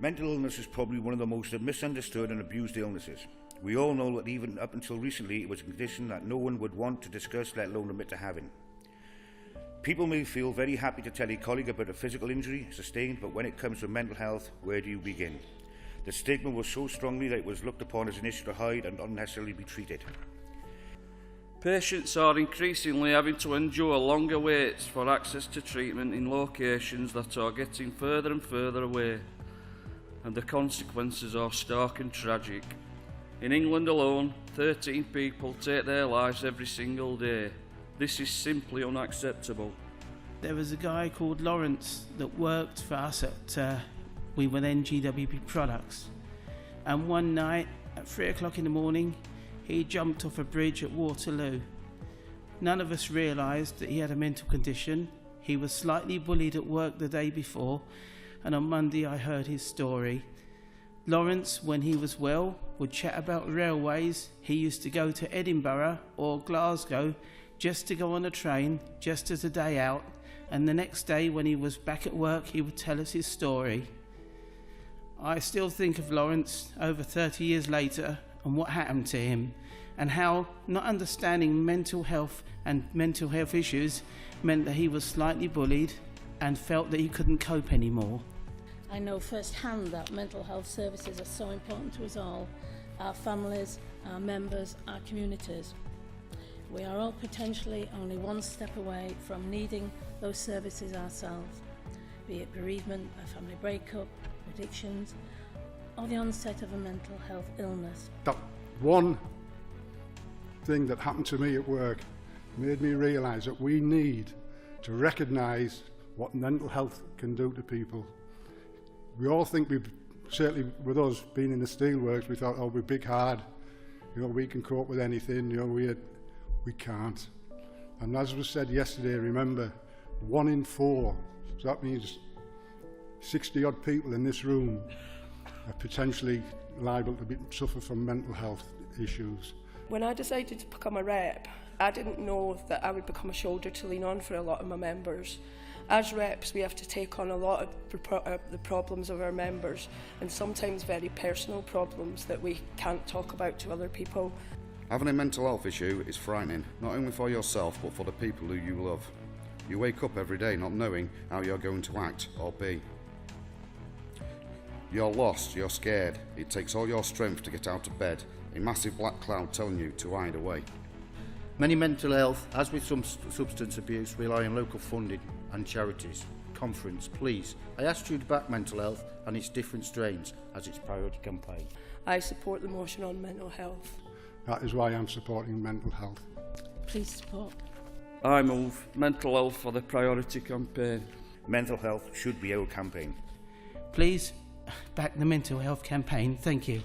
Mental illness is probably one of the most misunderstood and abused illnesses. We all know that even up until recently it was a condition that no one would want to discuss, let alone admit to having. People may feel very happy to tell a colleague about a physical injury sustained, but when it comes to mental health, where do you begin? The stigma was so strongly that it was looked upon as an issue to hide and not necessarily be treated. Patients are increasingly having to endure longer waits for access to treatment in locations that are getting further and further away, and the consequences are stark and tragic. In England alone, 13 people take their lives every single day. This is simply unacceptable. There was a guy called Lawrence that worked for us at, we were then GWP Products. And one night at 3 o'clock in the morning, he jumped off a bridge at Waterloo. None of us realised that he had a mental condition. He was slightly bullied at work the day before, and on Monday I heard his story. Lawrence, when he was well, would chat about railways. He used to go to Edinburgh or Glasgow just to go on a train, just as a day out, and the next day when he was back at work he would tell us his story. I still think of Lawrence over 30 years later and what happened to him, and how not understanding mental health and mental health issues meant that he was slightly bullied and felt that he couldn't cope anymore. I know firsthand that mental health services are so important to us all, our families, our members, our communities. We are all potentially only one step away from needing those services ourselves, be it bereavement, a family breakup, addictions, or the onset of a mental health illness. That one thing that happened to me at work made me realise that we need to recognise what mental health can do to people. We all think certainly with us being in the steelworks, we thought, oh, we're big hard, we can cope with anything, we can't. And as was said yesterday, remember, 1 in 4, so that means 60 odd people in this room are potentially liable to suffer from mental health issues. When I decided to become a rep, I didn't know that I would become a shoulder to lean on for a lot of my members. As reps, we have to take on a lot of the problems of our members, and sometimes very personal problems that we can't talk about to other people. Having a mental health issue is frightening, not only for yourself but for the people who you love. You wake up every day not knowing how you're going to act or be. You're lost, you're scared. It takes all your strength to get out of bed, a massive black cloud telling you to hide away. Many mental health, as with some substance abuse, rely on local funding and charities. Conference, please. I asked you to back mental health and its different strains as its priority campaign. I support the motion on mental health. That is why I'm supporting mental health. Please support. I move mental health for the priority campaign. Mental health should be our campaign. Please back the mental health campaign. Thank you.